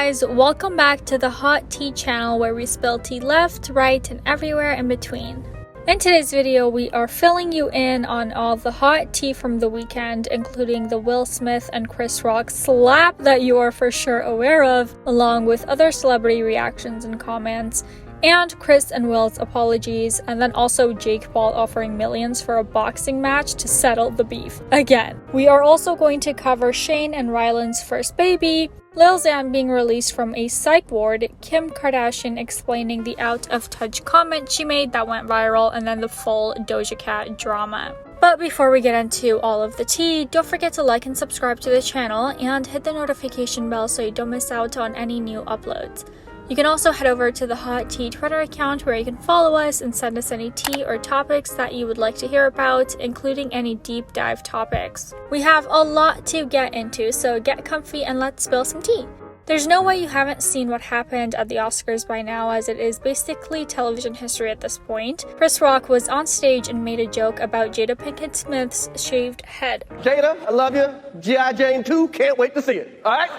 guys, welcome back to the Hot Tea channel where we spill tea left, right, and everywhere in between. In today's video, we are filling you in on all the hot tea from the weekend, including the Will Smith and Chris Rock slap that you are for sure aware of, along with other celebrity reactions and comments, and Chris and Will's apologies, and then also Jake Paul offering millions for a boxing match to settle the beef again. We are also going to cover Shane and Ryland's first baby, Lil Xan being released from a psych ward, Kim Kardashian explaining the out-of-touch comment she made that went viral, and then the full Doja Cat drama. But before we get into all of the tea, don't forget to like and subscribe to the channel and hit the notification bell so you don't miss out on any new uploads. You can also head over to the Hot Tea Twitter account where you can follow us and send us any tea or topics that you would like to hear about, including any deep dive topics. We have a lot to get into, so get comfy and let's spill some tea. There's no way you haven't seen what happened at the Oscars by now, as it is basically television history at this point. Chris Rock was on stage and made a joke about Jada Pinkett Smith's shaved head. Jada, I love you. G.I. Jane 2, can't wait to see it. All right?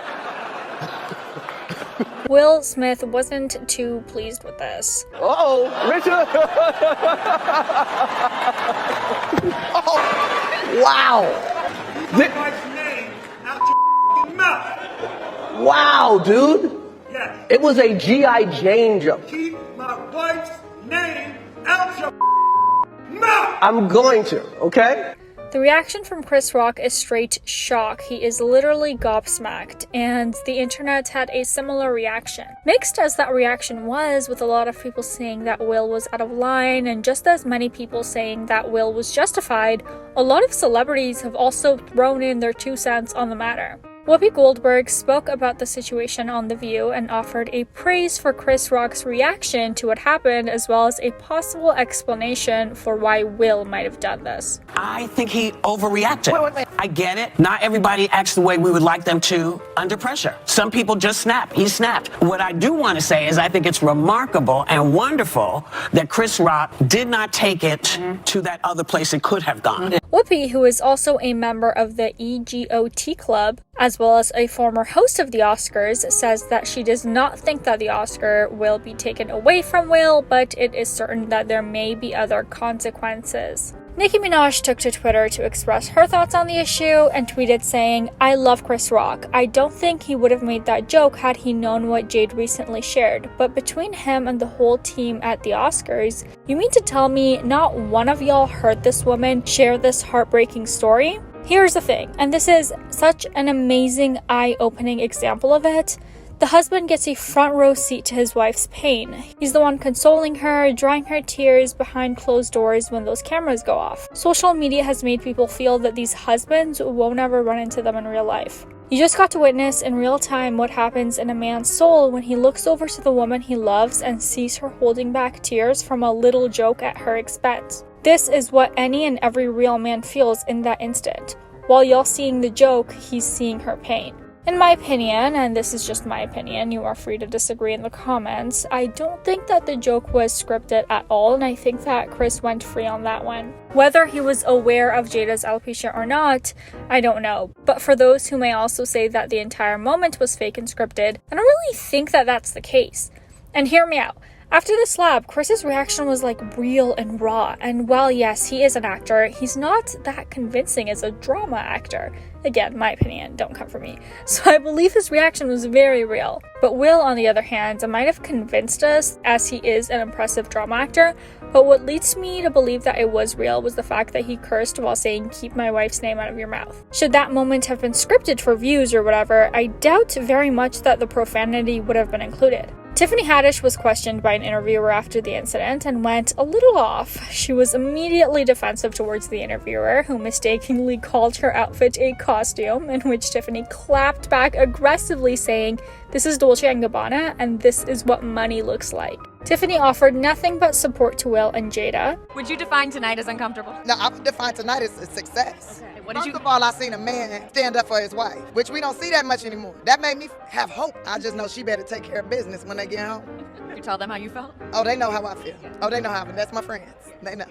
Will Smith wasn't too pleased with this. Uh-oh, Richard. Oh, wow. Keep my wife's name out your mouth. Wow, dude. Yes. It was a G.I. Jane joke. Keep my wife's name out your mouth. I'm going to, okay? The reaction from Chris Rock is straight shock. He is literally gobsmacked, and the internet had a similar reaction. Mixed as that reaction was, with a lot of people saying that Will was out of line, and just as many people saying that Will was justified, a lot of celebrities have also thrown in their 2 cents on the matter. Whoopi Goldberg spoke about the situation on The View and offered a praise for Chris Rock's reaction to what happened, as well as a possible explanation for why Will might have done this. I think he overreacted. Wait. I get it. Not everybody acts the way we would like them to under pressure. Some people just snap. He snapped. What I do want to say is I think it's remarkable and wonderful that Chris Rock did not take it to that other place it could have gone. Whoopi, who is also a member of the EGOT Club, as well as a former host of the Oscars, says that she does not think that the Oscar will be taken away from Will, but it is certain that there may be other consequences. Nicki Minaj took to Twitter to express her thoughts on the issue and tweeted saying, "I love Chris Rock. I don't think he would have made that joke had he known what Jade recently shared, but between him and the whole team at the Oscars, you mean to tell me not one of y'all heard this woman share this heartbreaking story?" Here's the thing, and this is such an amazing, eye-opening example of it. The husband gets a front row seat to his wife's pain. He's the one consoling her, drying her tears behind closed doors when those cameras go off. Social media has made people feel that these husbands won't ever run into them in real life. You just got to witness in real time what happens in a man's soul when he looks over to the woman he loves and sees her holding back tears from a little joke at her expense. This is what any and every real man feels in that instant. While y'all seeing the joke, he's seeing her pain. In my opinion, and this is just my opinion, you are free to disagree in the comments, I don't think that the joke was scripted at all, and I think that Chris went free on that one. Whether he was aware of Jada's alopecia or not, I don't know. But for those who may also say that the entire moment was fake and scripted, I don't really think that that's the case. And hear me out. After the slap, Chris's reaction was like real and raw, and while yes, he is an actor, he's not that convincing as a drama actor. Again, my opinion, don't come for me. So I believe his reaction was very real. But Will, on the other hand, might have convinced us, as he is an impressive drama actor, but what leads me to believe that it was real was the fact that he cursed while saying, "Keep my wife's name out of your mouth." Should that moment have been scripted for views or whatever, I doubt very much that the profanity would have been included. Tiffany Haddish was questioned by an interviewer after the incident and went a little off. She was immediately defensive towards the interviewer, who mistakenly called her outfit a costume, in which Tiffany clapped back aggressively saying, "This is Dolce & Gabbana, and this is what money looks like." Tiffany offered nothing but support to Will and Jada. Would you define tonight as uncomfortable? No, I would define tonight as a success. Okay, what did you... First of all, I seen a man stand up for his wife, which we don't see that much anymore. That made me have hope. I just know she better take care of business when they get home. You tell them how you felt? Oh, they know how I feel. Oh, they know how I feel. That's my friends. They know.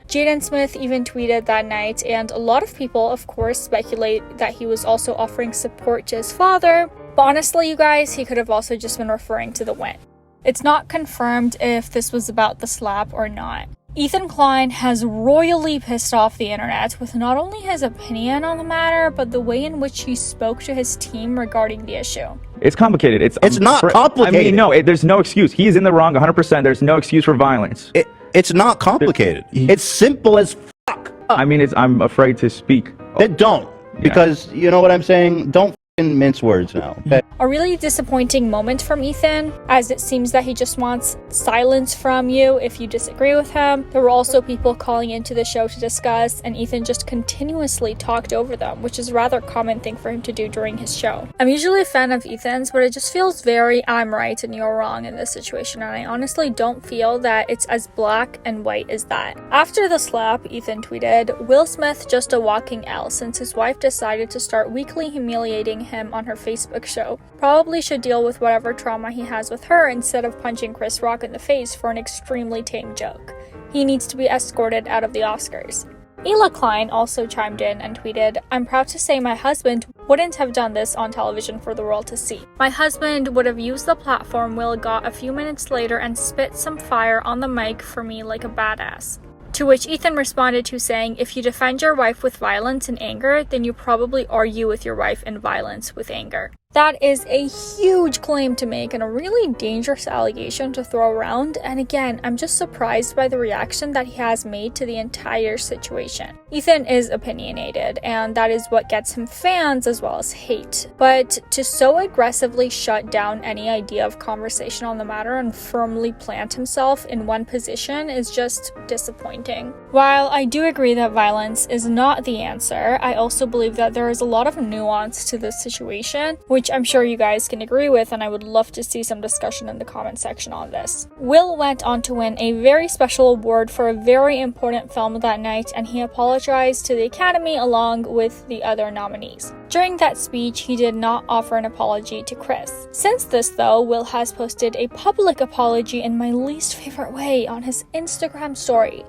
Jaden Smith even tweeted that night, and a lot of people, of course, speculate that he was also offering support to his father. But honestly, you guys, he could have also just been referring to the win. It's not confirmed if this was about the slap or not. Ethan Klein has royally pissed off the internet with not only his opinion on the matter, but the way in which he spoke to his team regarding the issue. It's complicated. It's not complicated. I mean, no, there's no excuse. He's in the wrong 100%. There's no excuse for violence. It's not complicated. It's simple as fuck. I mean, I'm afraid to speak. Then don't. Because, you know what I'm saying? Don't fucking mince words now, okay? A really disappointing moment from Ethan, as it seems that he just wants silence from you if you disagree with him. There were also people calling into the show to discuss, and Ethan just continuously talked over them, which is a rather common thing for him to do during his show. I'm usually a fan of Ethan's, but it just feels very I'm right and you're wrong in this situation, and I honestly don't feel that it's as black and white as that. After the slap, Ethan tweeted, "Will Smith just a walking L since his wife decided to start weekly humiliating him on her Facebook show. Probably should deal with whatever trauma he has with her instead of punching Chris Rock in the face for an extremely tame joke. He needs to be escorted out of the Oscars." Ela Klein also chimed in and tweeted, "I'm proud to say my husband wouldn't have done this on television for the world to see. My husband would have used the platform Will got a few minutes later and spit some fire on the mic for me like a badass." To which Ethan responded to saying, "If you defend your wife with violence and anger, then you probably argue with your wife in violence with anger." That is a huge claim to make and a really dangerous allegation to throw around, and again, I'm just surprised by the reaction that he has made to the entire situation. Ethan is opinionated, and that is what gets him fans as well as hate. But to so aggressively shut down any idea of conversation on the matter and firmly plant himself in one position is just disappointing. While I do agree that violence is not the answer, I also believe that there is a lot of nuance to this situation, which I'm sure you guys can agree with, and I would love to see some discussion in the comment section on this. Will went on to win a very special award for a very important film that night, and he apologized to the Academy along with the other nominees. During that speech, he did not offer an apology to Chris. Since this though, Will has posted a public apology in my least favorite way on his Instagram story.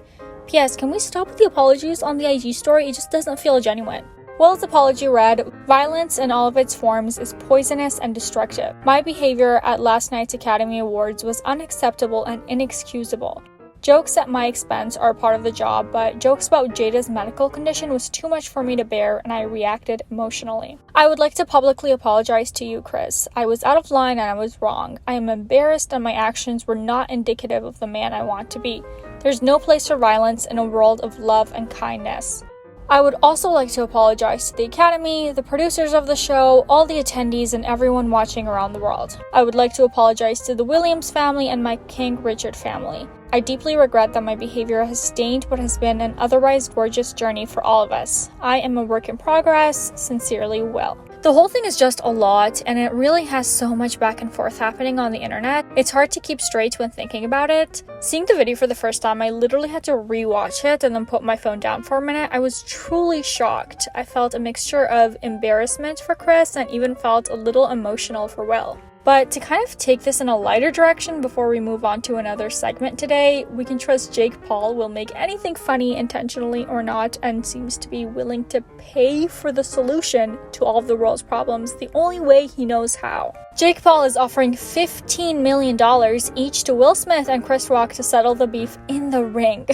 P.S. Can we stop with the apologies on the IG story? It just doesn't feel genuine. Will's apology read, "Violence in all of its forms is poisonous and destructive. My behavior at last night's Academy Awards was unacceptable and inexcusable. Jokes at my expense are a part of the job, but jokes about Jada's medical condition was too much for me to bear, and I reacted emotionally. I would like to publicly apologize to you, Chris. I was out of line and I was wrong. I am embarrassed and my actions were not indicative of the man I want to be. There's no place for violence in a world of love and kindness. I would also like to apologize to the Academy, the producers of the show, all the attendees, and everyone watching around the world. I would like to apologize to the Williams family and my King Richard family. I deeply regret that my behavior has stained what has been an otherwise gorgeous journey for all of us. I am a work in progress. Sincerely, Will." The whole thing is just a lot, and it really has so much back and forth happening on the internet. It's hard to keep straight when thinking about it. Seeing the video for the first time, I literally had to rewatch it and then put my phone down for a minute. I was truly shocked. I felt a mixture of embarrassment for Chris and even felt a little emotional for Will. But to kind of take this in a lighter direction before we move on to another segment today, we can trust Jake Paul will make anything funny intentionally or not and seems to be willing to pay for the solution to all of the world's problems the only way he knows how. Jake Paul is offering $15 million each to Will Smith and Chris Rock to settle the beef in the ring.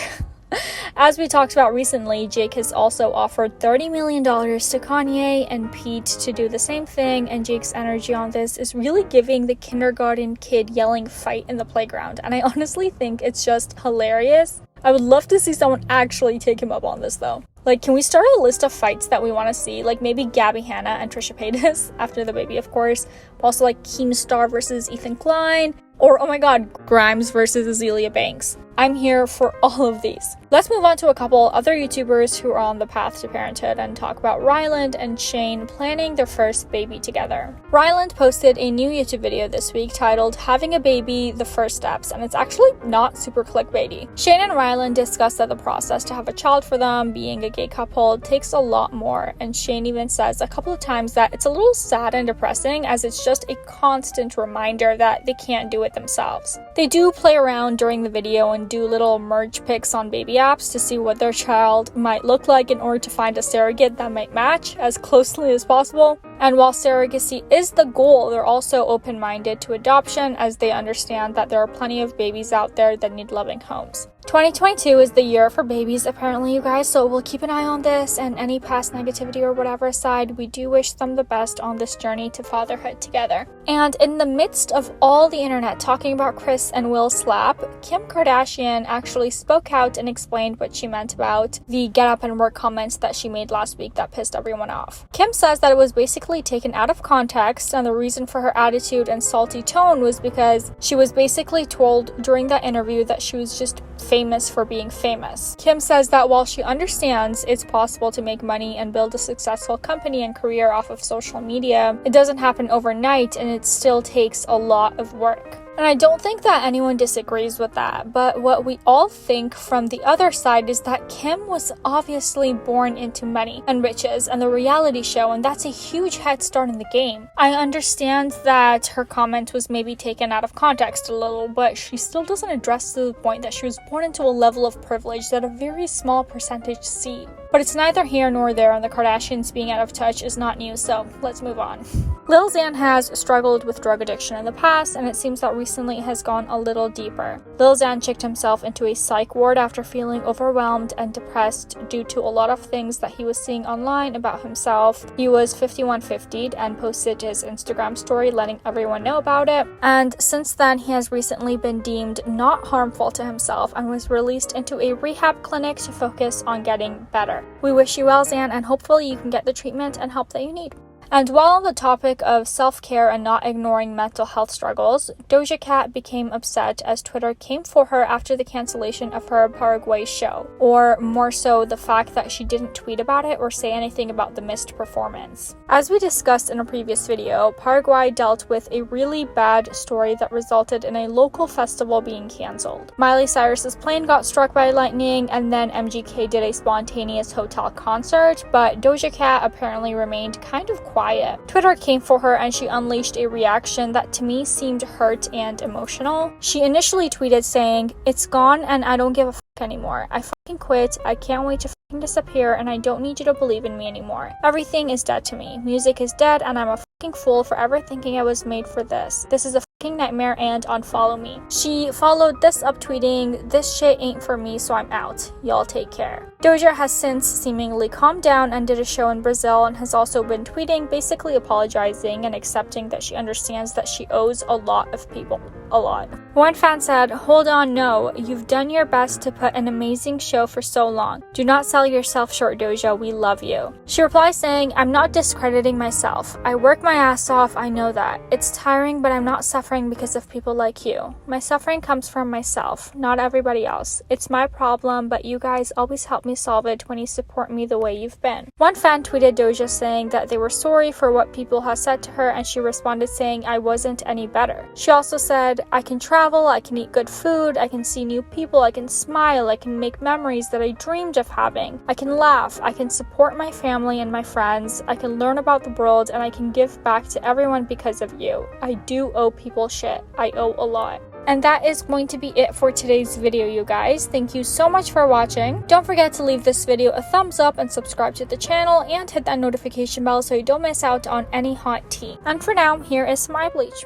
As we talked about recently, Jake has also offered $30 million to Kanye and Pete to do the same thing, and Jake's energy on this is really giving the kindergarten kid yelling fight in the playground, and I honestly think it's just hilarious. I would love to see someone actually take him up on this though. Like, can we start a list of fights that we want to see? Like maybe Gabby Hanna and Trisha Paytas, after the baby of course, but also like Keemstar versus Ethan Klein, or oh my god, Grimes versus Azealia Banks. I'm here for all of these. Let's move on to a couple other YouTubers who are on the path to parenthood and talk about Ryland and Shane planning their first baby together. Ryland posted a new YouTube video this week titled "Having a Baby, the First Steps," and it's actually not super clickbaity. Shane and Ryland discuss that the process to have a child for them, being a gay couple, takes a lot more, and Shane even says a couple of times that it's a little sad and depressing as it's just a constant reminder that they can't do it themselves. They do play around during the video and do little merge pics on baby apps to see what their child might look like in order to find a surrogate that might match as closely as possible. And while surrogacy is the goal, they're also open-minded to adoption, as they understand that there are plenty of babies out there that need loving homes. 2022 is the year for babies, apparently, you guys, so we'll keep an eye on this, and any past negativity or whatever aside, we do wish them the best on this journey to fatherhood together. And in the midst of all the internet talking about Kris and Will's slap, Kim Kardashian actually spoke out and explained what she meant about the get up and work comments that she made last week that pissed everyone off. Kim says that it was basically taken out of context, and the reason for her attitude and salty tone was because she was basically told during that interview that she was just famous for being famous. Kim says that while she understands it's possible to make money and build a successful company and career off of social media, it doesn't happen overnight, and it still takes a lot of work. And I don't think that anyone disagrees with that, but what we all think from the other side is that Kim was obviously born into money and riches and the reality show, and that's a huge head start in the game. I understand that her comment was maybe taken out of context a little, but she still doesn't address the point that she was born into a level of privilege that a very small percentage see. But it's neither here nor there, and the Kardashians being out of touch is not new, so let's move on. Lil Xan has struggled with drug addiction in the past, and it seems that recently it has gone a little deeper. Lil Xan checked himself into a psych ward after feeling overwhelmed and depressed due to a lot of things that he was seeing online about himself. He was 5150'd and posted his Instagram story letting everyone know about it, and since then he has recently been deemed not harmful to himself and was released into a rehab clinic to focus on getting better. We wish you well, Xan, and hopefully you can get the treatment and help that you need. And while on the topic of self-care and not ignoring mental health struggles, Doja Cat became upset as Twitter came for her after the cancellation of her Paraguay show, or more so the fact that she didn't tweet about it or say anything about the missed performance. As we discussed in a previous video, Paraguay dealt with a really bad story that resulted in a local festival being cancelled. Miley Cyrus's plane got struck by lightning, and then MGK did a spontaneous hotel concert, but Doja Cat apparently remained kind of quiet. Twitter came for her and she unleashed a reaction that to me seemed hurt and emotional. She initially tweeted saying, "It's gone and I don't give a anymore. I fucking quit. I can't wait to fucking disappear, and I don't need you to believe in me anymore. Everything is dead to me. Music is dead, and I'm a fucking fool for ever thinking I was made for this. This is a fucking nightmare, and unfollow me." She followed this up tweeting, "This shit ain't for me, so I'm out. Y'all take care." Doja has since seemingly calmed down and did a show in Brazil, and has also been tweeting basically apologizing and accepting that she understands that she owes a lot of people. A lot. One fan said, "Hold on, no. You've done your best to put an amazing show for so long. Do not sell yourself short, Doja. We love you." She replies saying, "I'm not discrediting myself. I work my ass off, I know that. It's tiring, but I'm not suffering because of people like you. My suffering comes from myself, not everybody else. It's my problem, but you guys always help me solve it when you support me the way you've been." One fan tweeted Doja saying that they were sorry for what people had said to her, and she responded saying, "I wasn't any better." She also said, "I can travel, I can eat good food, I can see new people, I can smile, I can make memories that I dreamed of having. I can laugh, I can support my family and my friends, I can learn about the world, and I can give back to everyone because of you. I do owe people shit. I owe a lot." And that is going to be it for today's video, you guys. Thank you so much for watching. Don't forget to leave this video a thumbs up and subscribe to the channel, and hit that notification bell so you don't miss out on any hot tea. And for now, here is some eye bleach.